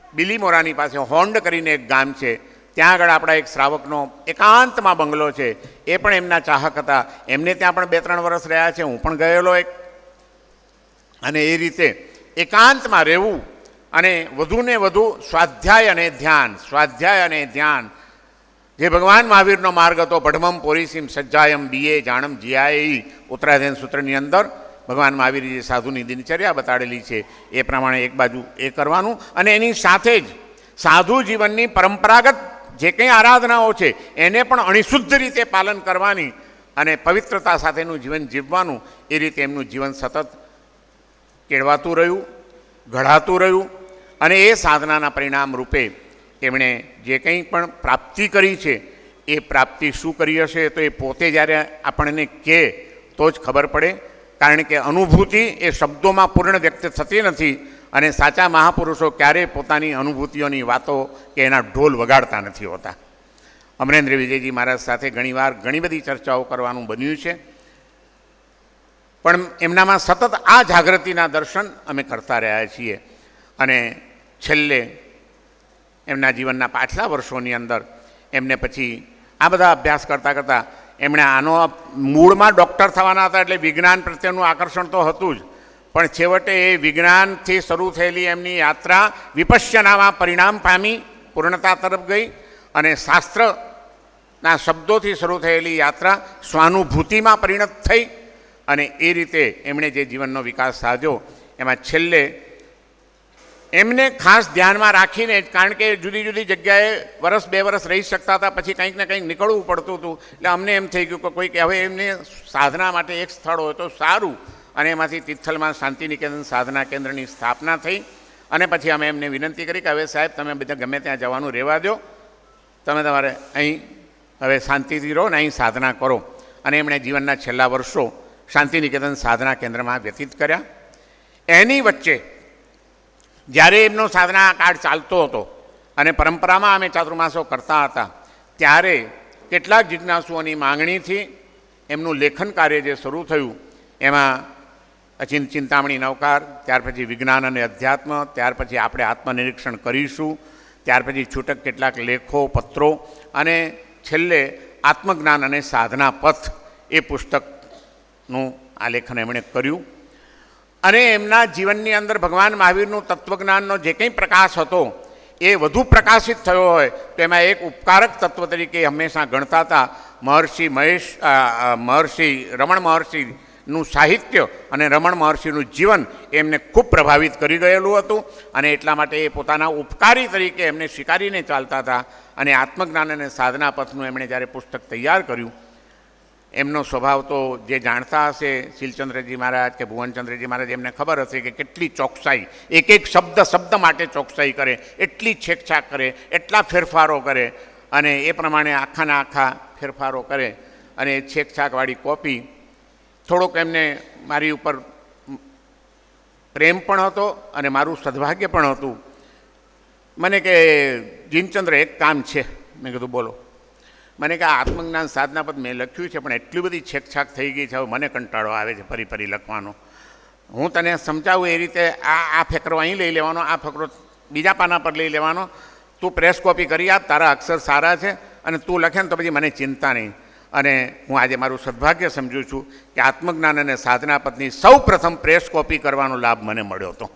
B: બિલીમોરાની પાસે હોન્ડ કરીને એક ગામ છે ત્યાં આગળ આપણા એક શ્રાવકનો એકાંતમાં બંગલો છે, એ પણ એમના ચાહક હતા. એમને ત્યાં પણ 2-3 વર્ષ રહ્યા છે, હું પણ ગયેલો એક. અને એ રીતે એકાંતમાં રહેવું અને વધુને વધુ સ્વાધ્યાય અને ધ્યાન જે ભગવાન મહાવીરનો માર્ગ હતો, પઢમમ પોરીસીમ સજ્જાયમ બીએ જાણમ જીયાય ઉત્તરાધ્યાન સૂત્રની અંદર ભગવાન મહાવીરે જે સાધુની દિનચર્યા બતાડેલી છે એ પ્રમાણે એક બાજુ એ કરવાનું અને એની સાથે જ સાધુ જીવનની પરંપરાગત જે કંઈ આરાધનાઓ છે એને પણ અણિશુદ્ધ રીતે પાલન કરવાની અને પવિત્રતા સાથેનું જીવન જીવવાનું. એ રીતે એમનું જીવન સતત કેળવાતું રહ્યું, ઘડાતું રહ્યું. અને એ સાધનાના પરિણામ રૂપે એમણે જે કંઈ પણ પ્રાપ્તિ કરી છે એ પ્રાપ્તિ શું કરી હશે તો એ પોતે જ્યારે આપણને કહે તો જ ખબર પડે. કારણ કે અનુભૂતિ એ શબ્દોમાં પૂર્ણ વ્યક્ત થતી નથી અને સાચા મહાપુરુષો ક્યારેય પોતાની અનુભૂતિઓની વાતો કે એના ઢોલ વગાડતા નથી હોતા. અમરેન્દ્ર વિજયજી મહારાજ સાથે ઘણીવાર ઘણી બધી ચર્ચાઓ કરવાનું બન્યું છે, પણ એમનામાં સતત આ જાગૃતિના દર્શન અમે કરતા રહ્યા છીએ. અને છેલ્લે એમના જીવનના પાછલા વર્ષોની અંદર એમને પછી આ બધા અભ્યાસ કરતાં કરતાં એમણે આનો મૂળમાં ડૉક્ટર થવાના હતા એટલે વિજ્ઞાન પ્રત્યેનું આકર્ષણ તો હતું જ, પણ છેવટે એ વિજ્ઞાનથી શરૂ થયેલી એમની યાત્રા વિપશ્યનામાં પરિણામ પામી, પૂર્ણતા તરફ ગઈ. અને શાસ્ત્રના શબ્દોથી શરૂ થયેલી યાત્રા સ્વાનુભૂતિમાં પરિણત થઈ. અને એ રીતે એમણે જે જીવનનો વિકાસ સાધ્યો એમાં છેલ્લે એમને ખાસ ધ્યાનમાં રાખીને જ, કારણ કે જુદી જુદી જગ્યાએ 1-2 વર્ષ રહી શકતા હતા, પછી કંઈક ને કંઈક નીકળવું પડતું હતું. એટલે અમને એમ થઈ ગયું કે કોઈક હવે એમને સાધના માટે એક સ્થળ હોય તો સારું. અને એમાંથી તિથલમાં શાંતિનિકેતન સાધના કેન્દ્રની સ્થાપના થઈ અને પછી અમે એમને વિનંતી કરી કે હવે સાહેબ તમે બધા ગમે ત્યાં જવાનું રહેવા દો, તમે તમારે અહીં હવે શાંતિથી રહો ને અહીં સાધના કરો. અને એમણે જીવનના છેલ્લા વર્ષો શાંતિનિકેતન સાધના કેન્દ્રમાં વ્યતીત કર્યા. એની વચ્ચે જ્યારે એમનો સાધના કાળ ચાલતો હતો અને પરંપરામાં અમે ચાતુર્માસો કરતા હતા, ત્યારે કેટલાક જિજ્ઞાસુઓની માંગણીથી એમનું લેખન કાર્ય જે શરૂ થયું એમાં ચિંતામણી નવકાર, ત્યાર પછી વિજ્ઞાન અને અધ્યાત્મ, ત્યાર પછી આપણે આત્મનિરીક્ષણ કરીશું, ત્યાર પછી છૂટક કેટલાક લેખો, પત્રો અને છેલ્લે આત્મજ્ઞાન અને સાધના પથ એ પુસ્તકનું આલેખન એમણે કર્યું. અને એમના જીવનની અંદર ભગવાન મહાવીરનું તત્વજ્ઞાનનો જે કંઈ પ્રકાશ હતો એ વધુ પ્રકાશિત થયો હોય તો એમાં એક ઉપકારક તત્વ તરીકે હંમેશા ગણતા હતા રમણ મહર્ષિનું સાહિત્ય અને રમણ મહર્ષિનું જીવન એમને ખૂબ પ્રભાવિત કરી ગયેલું હતું. અને એટલા માટે એ પોતાના ઉપકારી તરીકે એમને સ્વીકારીને ચાલતા હતા. અને આત્મજ્ઞાન અને સાધના પથનું એમણે જ્યારે પુસ્તક તૈયાર કર્યું, એમનો સ્વભાવ તો જે જાણતા હશે શીલચંદ્રજી મહારાજ કે ભુવનચંદ્રજી મહારાજ, એમને ખબર હશે કે કેટલી ચોકસાઈ, એક એક શબ્દ માટે ચોકસાઈ કરે, એટલી છેકછાક કરે, એટલા ફેરફારો કરે અને એ પ્રમાણે આખાના આખા ફેરફારો કરે. અને છેકછાકવાળી કોપી થોડોક એમને મારી ઉપર પ્રેમ પણ હતો અને મારું સદભાગ્ય પણ હતું. મને કે જીનચંદ્ર એક કામ છે. મેં કીધું બોલો. મને કે આત્મજ્ઞાન સાધના પદ મેં લખ્યું છે પણ એટલી બધી છેકછાક થઈ ગઈ છે, હવે મને કંટાળો આવે છે ફરી લખવાનો. હું તને સમજાવું એ રીતે આ ફકરો અહીં લઈ લેવાનો, આ ફકરો બીજા પાના પર લઈ લેવાનો, તું પ્રેસ કોપી કરી આપ, તારા અક્ષર સારા છે અને તું લખે ને તો પછી મને ચિંતા નહીં. અને હું આજે મારું સદભાગ્ય સમજું છું કે આત્મજ્ઞાન અને સાધના પદની સૌ પ્રથમ પ્રેસ કોપી કરવાનો લાભ મને મળ્યો હતો.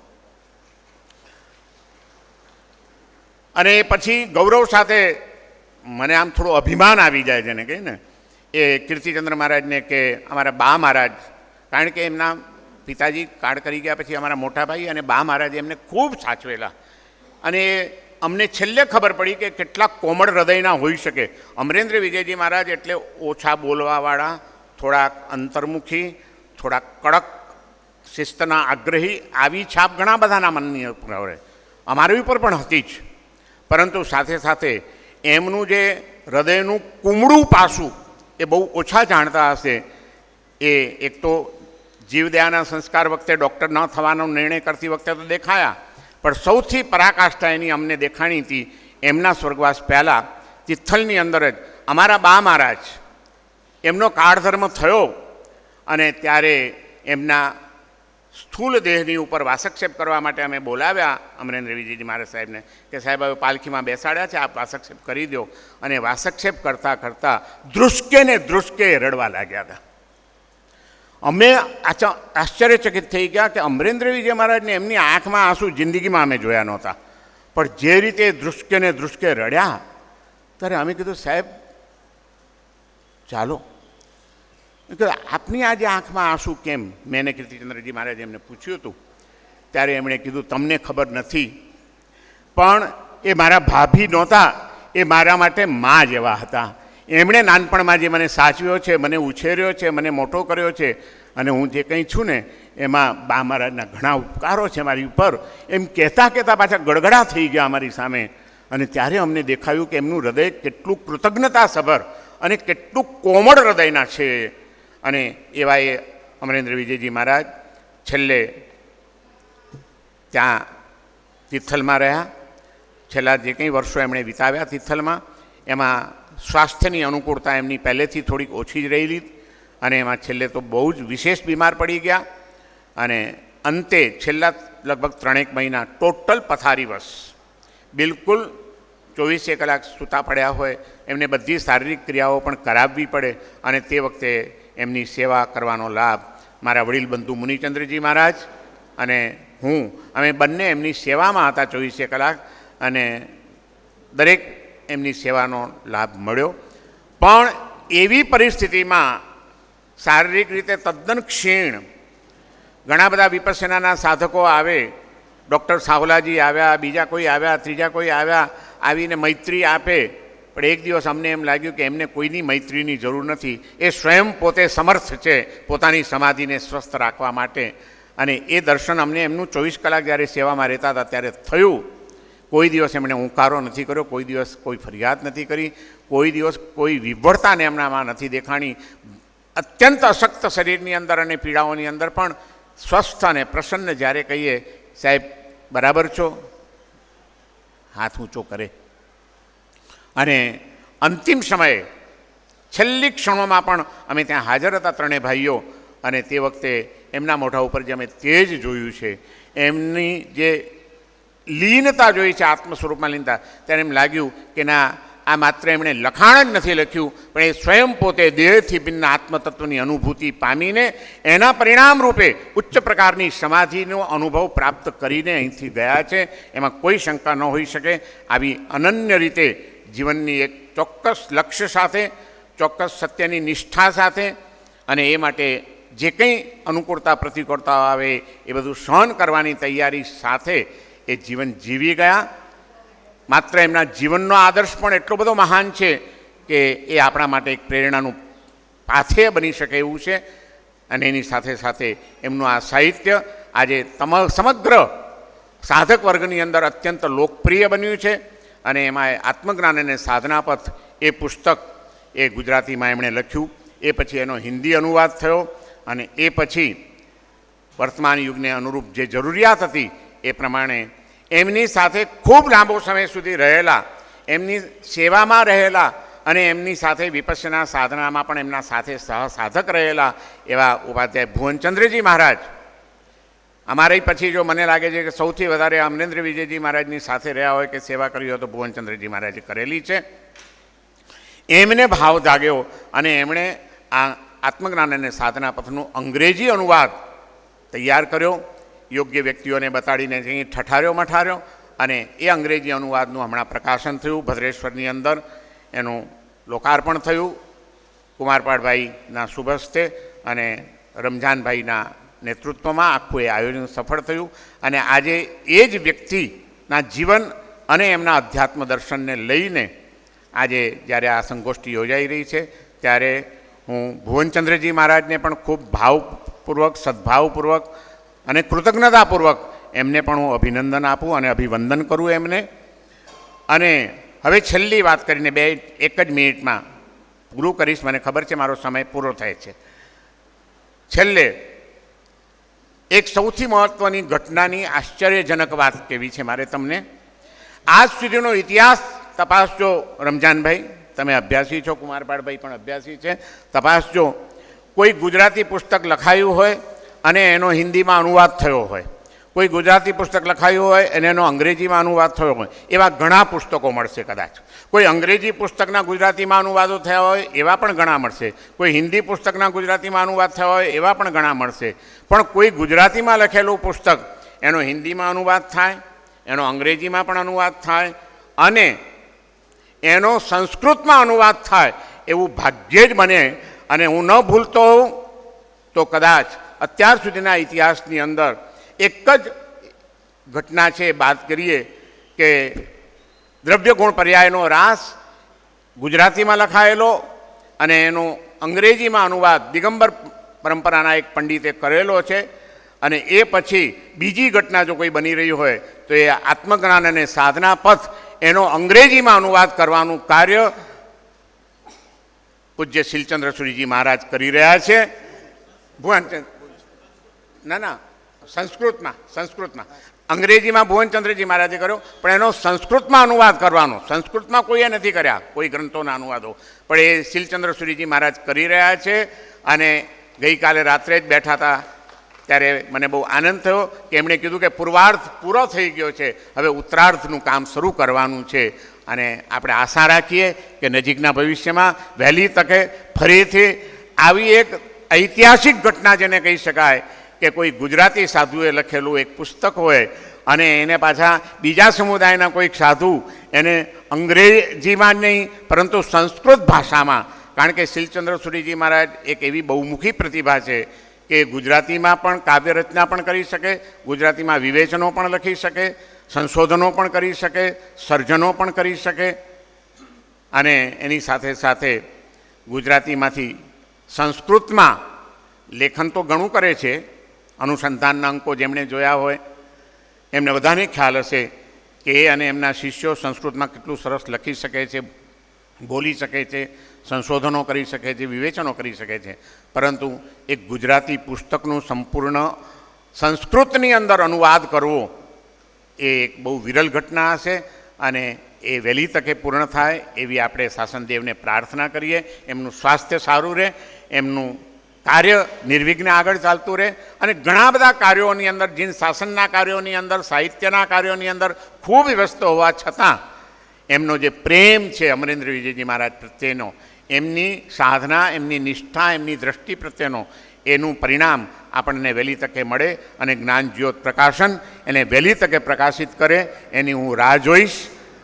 B: અને પછી ગૌરવ સાથે મને આમ થોડું અભિમાન આવી જાય છે ને કહીને એ કીર્તિચંદ્ર મહારાજને કે અમારા બા મહારાજ, કારણ કે એમના પિતાજી કાળ કરી ગયા પછી અમારા મોટા ભાઈ અને બા મહારાજે એમને ખૂબ સાચવેલા. અને અમને છેલ્લે ખબર પડી કે કેટલા કોમળ હૃદયના હોઈ શકે. અમરેન્દ્ર વિજયજી મહારાજ એટલે ઓછા બોલવાવાળા, થોડાક અંતર્મુખી, થોડાક કડક, શિસ્તના આગ્રહી, આવી છાપ ઘણા બધાના મનની ઉપર હોય, અમારી ઉપર પણ હતી જ. પરંતુ સાથે સાથે એમનું જે હૃદયનું કુમળું પાસું એ બહુ ઓછા જાણતા હશે. એ એક તો જીવદયાના સંસ્કાર વખતે ડૉક્ટર ન થવાનો નિર્ણય કરતી વખતે તો દેખાયા, પણ સૌથી પરાકાષ્ઠા એની અમને દેખાણી હતી એમના સ્વર્ગવાસ પહેલાં તિથલની અંદર જ અમારા બા મહારાજ એમનો કાળધર્મ થયો અને ત્યારે એમના સ્થૂલ દેહની ઉપર વાસક્ષેપ કરવા માટે અમે બોલાવ્યા અમરેન્દ્ર વિજયજી મહારાજ સાહેબને કે સાહેબ હવે પાલખીમાં બેસાડ્યા છે, આપ વાસક્ષેપ કરી દો. અને વાસક્ષેપ કરતાં કરતાં ધ્રુસકે ને ધ્રુસકે રડવા લાગ્યા હતા. અમે આશ્ચર્યચકિત થઈ ગયા કે અમરેન્દ્ર વિજય મહારાજને એમની આંખમાં આંસુ જિંદગીમાં અમે જોયા નહોતા, પણ જે રીતે ધ્રુસકે ને ધ્રુસકે રડ્યા ત્યારે અમે કીધું સાહેબ ચાલો. આપની આજે આંખમાં આંસુ કેમ? મેં કીર્તિચંદ્રજી મહારાજ એમને પૂછ્યું હતું ત્યારે એમણે કીધું તમને ખબર નથી, પણ એ મારા ભાભી નહોતા, એ મારા માટે મા જેવા હતા. એમણે નાનપણમાં જે મને સાચવ્યો છે, મને ઉછેર્યો છે, મને મોટો કર્યો છે અને હું જે કંઈ છું ને એમાં બા મહારાજના ઘણા ઉપકારો છે મારી ઉપર. એમ કહેતા કહેતા પાછા ગડગડા થઈ ગયા અમારી સામે. અને ત્યારે અમને દેખાયું કે એમનું હૃદય કેટલું કૃતજ્ઞતાસભર અને કેટલું કોમળ હૃદયના છે. અને એવા એ અમરેન્દ્ર વિજયજી મહારાજ છેલ્લે ત્યાં તિથલમાં રહ્યા. છેલ્લા જે કંઈ વર્ષો એમણે વિતાવ્યા તિથલમાં, એમાં સ્વાસ્થ્યની અનુકૂળતા એમની પહેલેથી થોડીક ઓછી જ રહેલી અને એમાં છેલ્લે તો બહુ જ વિશેષ બીમાર પડી ગયા. અને અંતે છેલ્લા લગભગ 3 મહિના ટોટલ પથારીવશ, બિલકુલ 24 કલાક સૂતા પડ્યા હોય. એમને બધી શારીરિક ક્રિયાઓ પણ કરાવવી પડે અને તે વખતે એમની સેવા કરવાનો લાભ મારા વડીલ બંધુ મુનિચંદ્રજી મહારાજ અને હું, અમે બંને એમની સેવામાં હતા 24 કલાક અને દરેક એમની સેવાનો લાભ મળ્યો. પણ એવી પરિસ્થિતિમાં શારીરિક રીતે તદ્દન ક્ષીણ, ઘણા બધા વિપસ્સનાના સાધકો આવે, ડૉક્ટર સાવલાજી આવ્યા, બીજા કોઈ આવ્યા, ત્રીજા કોઈ આવ્યા, આવીને મૈત્રી આપે. પણ એક દિવસ અમને એમ લાગ્યું કે એમને કોઈની મૈત્રીની જરૂર નથી, એ સ્વયં પોતે સમર્થ છે પોતાની સમાધિને સ્વસ્થ રાખવા માટે. અને એ દર્શન અમને એમનું 24 કલાક જ્યારે સેવામાં રહેતા હતા ત્યારે થયું. કોઈ દિવસ એમણે હુંકારો નથી કર્યો, કોઈ દિવસ કોઈ ફરિયાદ નથી કરી, કોઈ દિવસ કોઈ વિભળતાને એમનામાં નથી દેખાણી. અત્યંત અશક્ત શરીરની અંદર અને પીડાઓની અંદર પણ સ્વસ્થ અને પ્રસન્ન જ્યારે કહીએ સાહેબ બરાબર છો, હાથ ઊંચો કરે. અને અંતિમ સમયે છેલ્લી ક્ષણોમાં પણ અમે ત્યાં હાજર હતા ત્રણેય ભાઈઓ, અને તે વખતે એમના મોઢા ઉપર જે અમે તેજ જોયું છે, એમની જે લીનતા જોઈ છે, આત્મ સ્વરૂપમાં લીનતા, ત્યારે એમ લાગ્યું કે ના, આ માત્ર એમણે લખાણ જ નથી લખ્યું, પણ એ સ્વયં પોતે દેહથી ભિન્ન આત્મતત્વની અનુભૂતિ પામીને એના પરિણામ રૂપે ઉચ્ચ પ્રકારની સમાધિનો અનુભવ પ્રાપ્ત કરીને અહીંથી ગયા છે. એમાં કોઈ શંકા ન હોઈ શકે. આવી અનન્ય રીતે જીવનની એક ચોક્કસ લક્ષ્ય સાથે, ચોક્કસ સત્યની નિષ્ઠા સાથે, અને એ માટે જે કંઈ અનુકૂળતા પ્રતિકૂળતા આવે એ બધું સહન કરવાની તૈયારી સાથે એ જીવન જીવી ગયા. માત્ર એમના જીવનનો આદર્શ પણ એટલો બધો મહાન છે કે એ આપણા માટે એક પ્રેરણાનું પાથે બની શકે એવું છે. અને એની સાથે સાથે એમનું આ સાહિત્ય આજે સમગ્ર સાધક વર્ગની અંદર અત્યંત લોકપ્રિય બન્યું છે. અને એમાં આત્મજ્ઞાન અને સાધનાપથ એ પુસ્તક એ ગુજરાતીમાં એમણે લખ્યું. એ પછી એનો હિન્દી અનુવાદ થયો, અને એ પછી વર્તમાન યુગને અનુરૂપ જે જરૂરિયાત હતી એ પ્રમાણે એમની સાથે ખૂબ લાંબો સમય સુધી રહેલા, એમની સેવામાં રહેલા, અને એમની સાથે વિપશ્યના સાધનામાં પણ એમના સાથે સહસાધક રહેલા એવા ઉપાધ્યાય ભુવનચંદ્રજી મહારાજ. અમારે પછી જો મને લાગે છે કે સૌથી વધારે અમરેન્દ્ર વિજયજી મહારાજની સાથે રહ્યા હોય કે સેવા કરી હોય તો ભુવનચંદ્રજી મહારાજે કરેલી છે. એમને ભાવ જાગ્યો અને એમણે આ આત્મજ્ઞાન અને સાધના પથનું અંગ્રેજી અનુવાદ તૈયાર કર્યો. યોગ્ય વ્યક્તિઓને બતાડીને અહીં ઠઠાર્યો મઠાર્યો, અને એ અંગ્રેજી અનુવાદનું હમણાં પ્રકાશન થયું ભદ્રેશ્વરની અંદર. એનું લોકાર્પણ થયું કુમારપાળભાઈના શુભ હસ્તે અને રમજાનભાઈના નેતૃત્વમાં. આખું એ આયોજન સફળ થયું. અને આજે એ જ વ્યક્તિના જીવન અને એમના અધ્યાત્મ દર્શનને લઈને આજે જ્યારે આ સંગોષ્ઠી યોજાઈ રહી છે, ત્યારે હું ભુવનચંદ્રજી મહારાજને પણ ખૂબ ભાવપૂર્વક, સદભાવપૂર્વક અને કૃતજ્ઞતાપૂર્વક એમને પણ હું અભિનંદન આપું અને અભિવંદન કરું એમને. અને હવે છેલ્લી વાત કરીને એક જ મિનિટમાં પૂરું કરીશ. મને ખબર છે મારો સમય પૂરો થાય છે. છેલ્લે એક સૌથી મહત્ત્વની ઘટનાની આશ્ચર્યજનક વાત કહેવી છે મારે તમને. આજ સુધીનો ઇતિહાસ તપાસજો રમજાનભાઈ, તમે અભ્યાસી છો, કુમારપાળભાઈ પણ અભ્યાસી છે, તપાસજો. કોઈ ગુજરાતી પુસ્તક લખાયું હોય અને એનો હિન્દીમાં અનુવાદ થયો હોય, કોઈ ગુજરાતી પુસ્તક લખાયું હોય અને એનો અંગ્રેજીમાં અનુવાદ થયો હોય, એવા ઘણા પુસ્તકો મળશે કદાચ. કોઈ અંગ્રેજી પુસ્તકના ગુજરાતીમાં અનુવાદો થયા હોય એવા પણ ઘણા મળશે. કોઈ હિન્દી પુસ્તકના ગુજરાતીમાં અનુવાદ થયા હોય એવા પણ ઘણા મળશે. પણ કોઈ ગુજરાતીમાં લખેલું પુસ્તક એનો હિન્દીમાં અનુવાદ થાય, એનો અંગ્રેજીમાં પણ અનુવાદ થાય, અને એનો સંસ્કૃતમાં અનુવાદ થાય એવું ભાગ્યે જ બને. અને હું ન ભૂલતો હોઉં તો કદાચ અત્યાર સુધીના ઇતિહાસની અંદર એક જ ઘટના છે, વાત કરીએ કે દ્રવ્યગુણ પર્યાયનો રાસ ગુજરાતીમાં લખાયેલો અને એનો અંગ્રેજીમાં અનુવાદ દિગંબર પરંપરાના એક પંડિતે કરેલો છે. અને એ પછી બીજી ઘટના જો કોઈ બની રહી હોય તો એ આત્મજ્ઞાન અને સાધના પથ એનો અંગ્રેજીમાં અનુવાદ કરવાનું કાર્ય પૂજ્ય શીલચંદ્ર સુરીજી મહારાજ કરી રહ્યા છે. ના, સંસ્કૃતમાં અંગ્રેજીમાં ભુવનચંદ્રજી મહારાજે કર્યો, પણ એનો સંસ્કૃતમાં અનુવાદ કરવાનો. સંસ્કૃતમાં કોઈએ નથી કર્યા, કોઈ ગ્રંથોના અનુવાદો, પણ એ શીલચંદ્ર સુરીજી મહારાજ કરી રહ્યા છે. અને ગઈકાલે રાત્રે જ બેઠા હતા ત્યારે મને બહુ આનંદ થયો કે એમણે કીધું કે પૂર્વાર્ધ પૂરો થઈ ગયો છે, હવે ઉત્તરાર્ધનું કામ શરૂ કરવાનું છે. અને આપણે આશા રાખીએ કે નજીકના ભવિષ્યમાં વહેલી તકે ફરીથી આવી એક ઐતિહાસિક ઘટના જેને કહી શકાય કે કોઈ ગુજરાતી સાધુએ લખેલું એક પુસ્તક હોય અને એને પાછા બીજા સમુદાયના કોઈક સાધુ એને અંગ્રેજીમાં નહીં પરંતુ સંસ્કૃત ભાષામાં, કારણ કે શીલચંદ્ર સુરીજી મહારાજ એક એવી બહુમુખી પ્રતિભા છે કે ગુજરાતીમાં પણ કાવ્ય રચના પણ કરી શકે, ગુજરાતીમાં વિવેચનો પણ લખી શકે, સંશોધનો પણ કરી શકે, સર્જનો પણ કરી શકે, અને એની સાથે સાથે ગુજરાતીમાંથી સંસ્કૃતમાં લેખન તો ઘણું કરે છે, અનુસંધાનના અંકો જેમણે જોયા હોય એમને બધાને ખ્યાલ હશે કે એ અને એમના શિષ્યો સંસ્કૃતમાં કેટલું સરસ લખી શકે છે, બોલી શકે છે, સંશોધનો કરી શકે છે, વિવેચનો કરી શકે છે. પરંતુ એક ગુજરાતી પુસ્તકનું સંપૂર્ણ સંસ્કૃતની અંદર અનુવાદ કરવો એ એક બહુ વિરલ ઘટના હશે અને એ વહેલી તકે પૂર્ણ થાય એવી આપણે શાસનદેવને પ્રાર્થના કરીએ. એમનું સ્વાસ્થ્ય સારું રહે, એમનું કાર્ય નિર્વિઘ્ને આગળ ચાલતું રહે અને ઘણા બધા કાર્યોની અંદર, જીન શાસનના કાર્યોની અંદર, સાહિત્યના કાર્યોની અંદર ખૂબ વ્યસ્ત હોવા છતાં એમનો જે પ્રેમ છે અમરેન્દ્ર વિજયજી મહારાજ પ્રત્યેનો, એમની સાધના, એમની નિષ્ઠા, એમની દ્રષ્ટિ પ્રત્યેનો, એનું પરિણામ આપણને વહેલી તકે મળે અને જ્ઞાન જ્યોત પ્રકાશન એને વહેલી તકે પ્રકાશિત કરે એની હું રાહ જોઈશ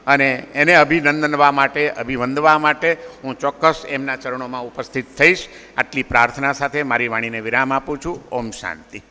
B: અને એને અભિનંદનવા માટે, અભિવંદવા માટે હું ચોક્કસ એમના ચરણોમાં ઉપસ્થિત થઈશ. આટલી પ્રાર્થના સાથે મારી વાણીને વિરામ આપું છું. ઓમ શાંતિ.